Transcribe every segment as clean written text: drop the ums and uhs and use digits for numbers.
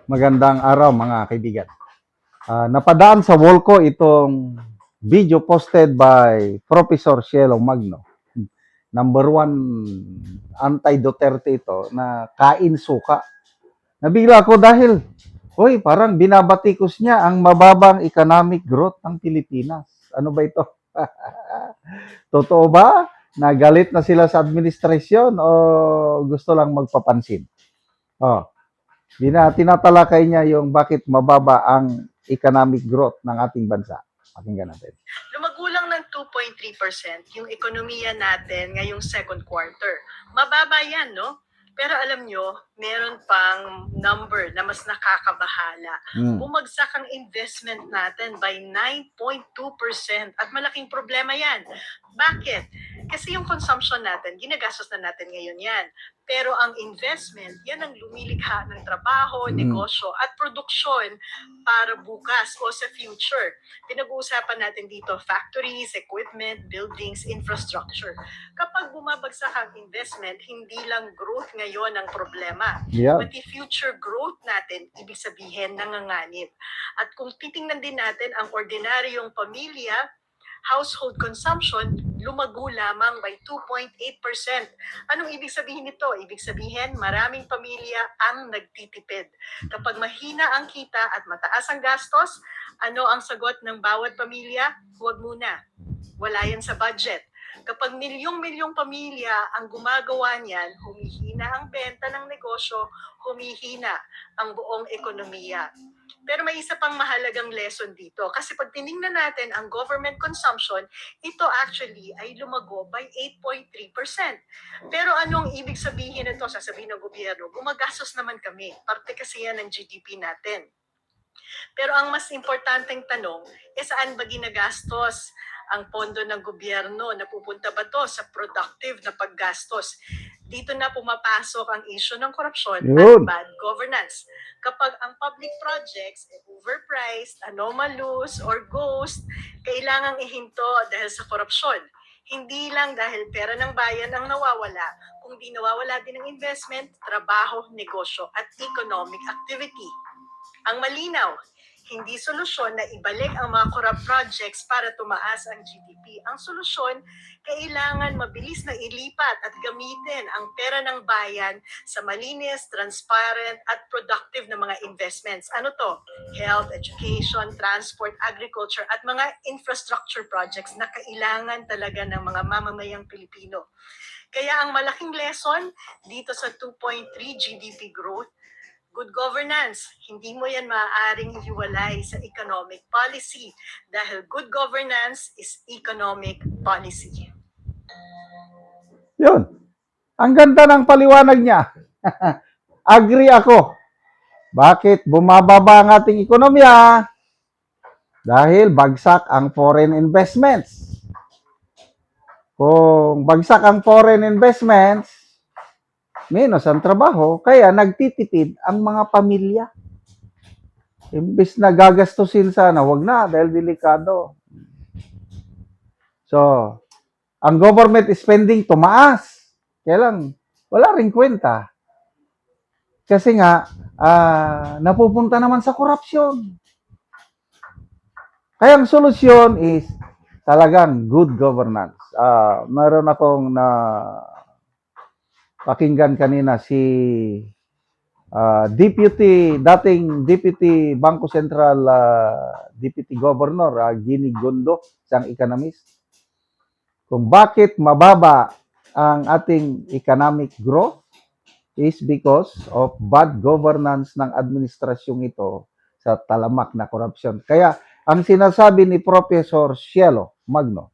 Magandang araw mga kaibigan. Napadaan sa wall ko itong video posted by Professor Cielo Magno. Number one anti-Duterte ito na kain suka. Nabigla ako dahil, parang binabatikos niya ang mababang economic growth ng Pilipinas. Ano ba ito? Totoo ba? Nagalit na sila sa administrasyon o gusto lang magpapansin? Oh, tinatalakay niya yung bakit mababa ang economic growth ng ating bansa. Pakinggan natin. Lumagulang ng 2.3% yung ekonomiya natin ngayong second quarter. Mababa yan, no? Pero alam nyo, meron pang number na mas nakakabahala. Bumagsak ang investment natin by 9.2% at malaking problema yan. Bakit? Kasi yung consumption natin, ginagastos na natin ngayon yan. Pero ang investment, yan ang lumilikha ng trabaho, negosyo at produksyon para bukas o sa future. Pinag-uusapan natin dito factories, equipment, buildings, infrastructure. Kapag bumabagsak ang investment, hindi lang growth ngayon ang problema. Pati future growth natin, ibig sabihin nanganganib. At kung titingnan din natin ang ordinaryong pamilya, household consumption, lumago lamang by 2.8%. Anong ibig sabihin nito? Ibig sabihin, maraming pamilya ang nagtitipid. Kapag mahina ang kita at mataas ang gastos, ano ang sagot ng bawat pamilya? Huwag muna. Wala yan sa budget. Kapag milyong-milyong pamilya ang gumagawa niyan, humihina ang benta ng negosyo, humihina ang buong ekonomiya. Pero may isa pang mahalagang lesson dito. Kasi pag tinignan natin ang government consumption, ito actually ay lumago by 8.3%. Pero anong ibig sabihin nito? Sasabihin ng gobyerno, gumagastos naman kami. Parte kasi yan ng GDP natin. Pero ang mas importanteng tanong, saan ba ginagastos ang pondo ng gobyerno? Napupunta ba to sa productive na paggastos? Dito na pumapasok ang issue ng korupsyon at bad governance. Kapag ang public projects ay overpriced, anomalous, or ghost, kailangang ihinto dahil sa korupsyon. Hindi lang dahil pera ng bayan ang nawawala, kundi nawawala din ang investment, trabaho, negosyo, at economic activity. Ang malinaw, hindi solusyon na ibalik ang mga corrupt projects para tumaas ang GDP. Ang solusyon, kailangan mabilis na ilipat at gamitin ang pera ng bayan sa malinis, transparent at productive na mga investments. Ano to? Health, education, transport, agriculture at mga infrastructure projects na kailangan talaga ng mga mamamayang Pilipino. Kaya ang malaking lesson dito sa 2.3 GDP growth, good governance, hindi mo yan maaaring hiwalay sa economic policy dahil good governance is economic policy. Yun. Ang ganda ng paliwanag niya. Agree ako. Bakit bumababa ang ating ekonomiya? Dahil bagsak ang foreign investments. Kung bagsak ang foreign investments, minus ang trabaho, kaya nagtitipid ang mga pamilya. Imbis na gagastusin sana, wag na dahil delikado. So, ang government spending tumaas. Kaya lang, wala rin kwenta. Kasi nga, napupunta naman sa korupsyon. Kaya ang solusyon is talagang good governance. Meron akong pakinggan kanina si dating Deputy Bangko Sentral Deputy Governor Ginny Gondo, isang economist, kung bakit mababa ang ating economic growth is because of bad governance ng administrasyong ito sa talamak na korupsyon. Kaya ang sinasabi ni Professor Cielo Magno,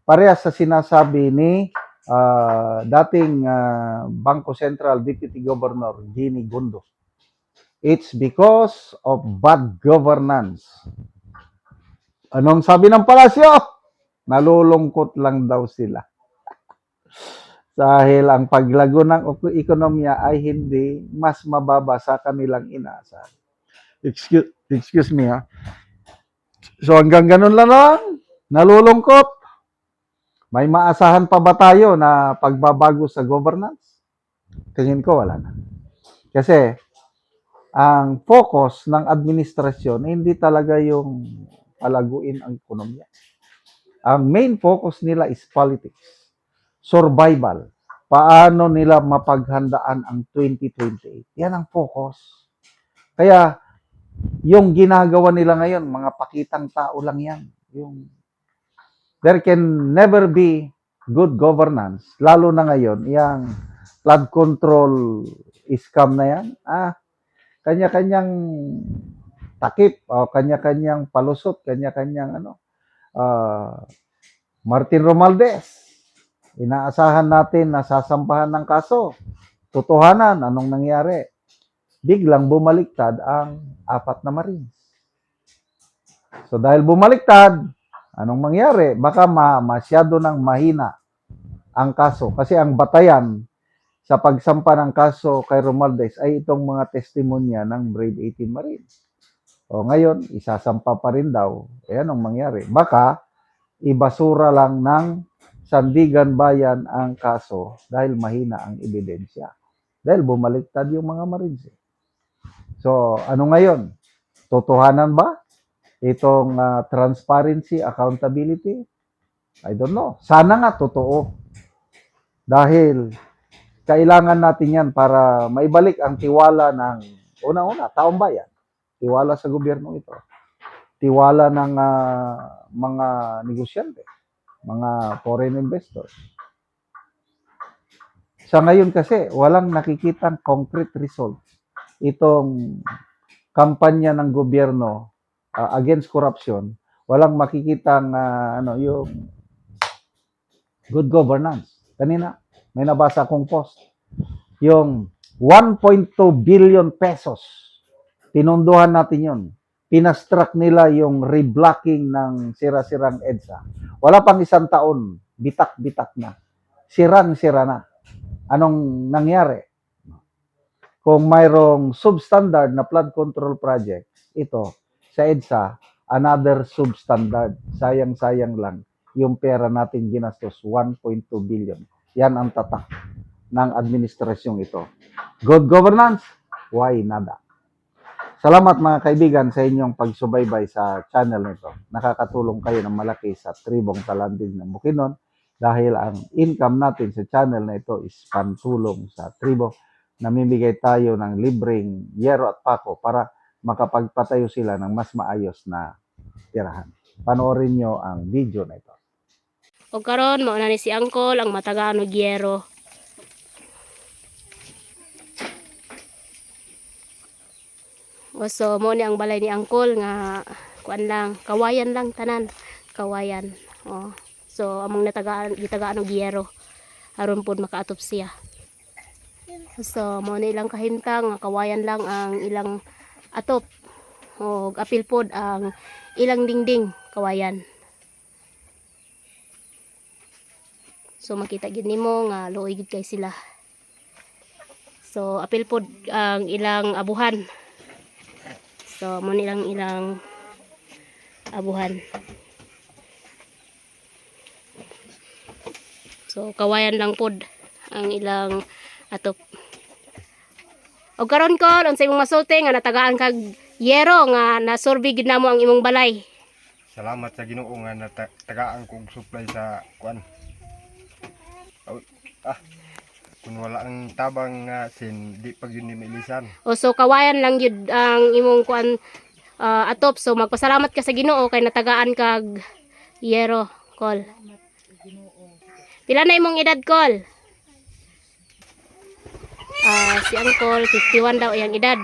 parehas sa sinasabi ni dating Bangko Sentral Deputy Governor Ginny Gondo. It's because of bad governance. Anong sabi ng palasyo? Nalulungkot lang daw sila. Dahil ang paglago ng ekonomiya ay hindi mas mababa sa kanilang inaasahan. Excuse me ha. So hanggang ganun lang. Nalulungkot. May maasahan pa ba tayo na pagbabago sa governance? Tingin ko wala na. Kasi ang focus ng administrasyon hindi talaga yung palaguin ang ekonomiya. Ang main focus nila is politics, survival. Paano nila mapaghandaan ang 2028? Yan ang focus. Kaya yung ginagawa nila ngayon, mga pakitang tao lang yan. There can never be good governance, lalo na ngayon, yung flood control scam na yan. Kanya-kanyang takip, o kanya-kanyang palusot, kanya-kanyang Martin Romualdez. Inaasahan natin na sasampahan ng kaso. Totohanan, anong nangyari? Biglang bumaliktad ang 4 na Marines. So dahil bumaliktad, anong mangyari? Baka masyado nang mahina ang kaso. Kasi ang batayan sa pagsampa ng kaso kay Romualdez ay itong mga testimonya ng Brave 18 Marines. O ngayon, isasampa pa rin daw. Anong mangyari? Baka ibasura lang ng Sandigan Bayan ang kaso dahil mahina ang ebidensya. Dahil bumaliktad yung mga Marines. So, ano ngayon? Totohanan ba? Itong transparency, accountability? I don't know. Sana nga totoo. Dahil kailangan natin yan para maibalik ang tiwala ng una-una, taong bayan. Tiwala sa gobyerno ito. Tiwala ng mga negosyante, mga foreign investors. Sa ngayon kasi, walang nakikitang concrete results itong kampanya ng gobyerno against corruption. Walang makikitang yung good governance. Kanina, may nabasa akong post. Yung 1.2 billion pesos, pinunduhan natin yun. Pinastruck nila yung reblocking ng sira-sirang EDSA. Wala pang 1 taon, bitak-bitak na. Sirang-sira na. Anong nangyari? Kung mayroong substandard na flood control project, ito, sa EDSA, another substandard. Sayang-sayang lang yung pera natin ginastos, 1.2 billion. Yan ang tatak ng administrasyong ito. Good governance? Why nada? Salamat mga kaibigan sa inyong pagsubaybay sa channel nito. Nakakatulong kayo ng malaki sa tribong Talandig ng Bukidnon dahil ang income natin sa channel na ito is pantulong sa tribo. Namimigay tayo ng libreng yero at pako para makapagpatayo sila ng mas maayos na tirahan. Panoorin nyo ang video na ito. O karon mao na ni si Angkol ang matagaan og yero. O so mo ni ang balay ni Angkol nga kuan lang, kawayan lang tanan, kawayan. O so among gitagaan og yero aron pud makaatop siya. So mo ni ilang kahintang nga kawayan lang ang ilang atop. O apil pod ang ilang dingding kawayan. So makita gid nimo nga luoy gid kay sila. So apil pod ang ilang abuhan. So mo nilang ilang abuhan. So kawayan lang pod ang ilang atop. Og karon ko unsay imong masulti nga natagaan kag yero nga nasurvey gid namo ang imong balay. Salamat sa Ginoo nga natagaan kog supply sa kuan. Kung wala ang tabang nga sin di pag yun ni mailisan. O so kawayan lang yun ang imong kuan atop. So magpasalamat ka sa Ginoo kay natagaan kag yero, Kol. Pila na imong edad, Kol? Si Angkol 51 daw iyang edad.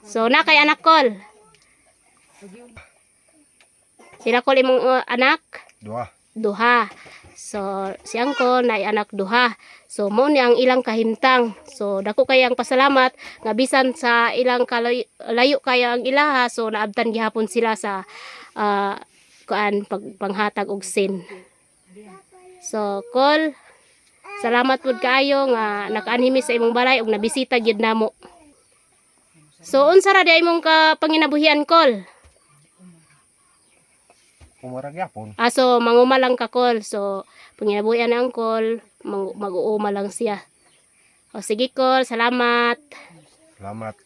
So na kay anak, Kol? Sila, Kol, imong anak? Duha. So si Angkol na anak duha. So mo ni ang ilang kahimtang. So dako kay ang pasalamat nga bisan sa ilang layo kaya ang ilaha, so naabtan gihapon sila sa panghatag og sin. So Kol, salamat pud kaayo nga nakaanhimi sa imong balay ug nabisita gyud namo. So unsa ra di imong panginabuhian, Kol? Kumarag yapon. So manguma lang ka, Kol. So panginabuhian ang Kol, mag-uuma lang siya. O sige, Kol, salamat. Salamat.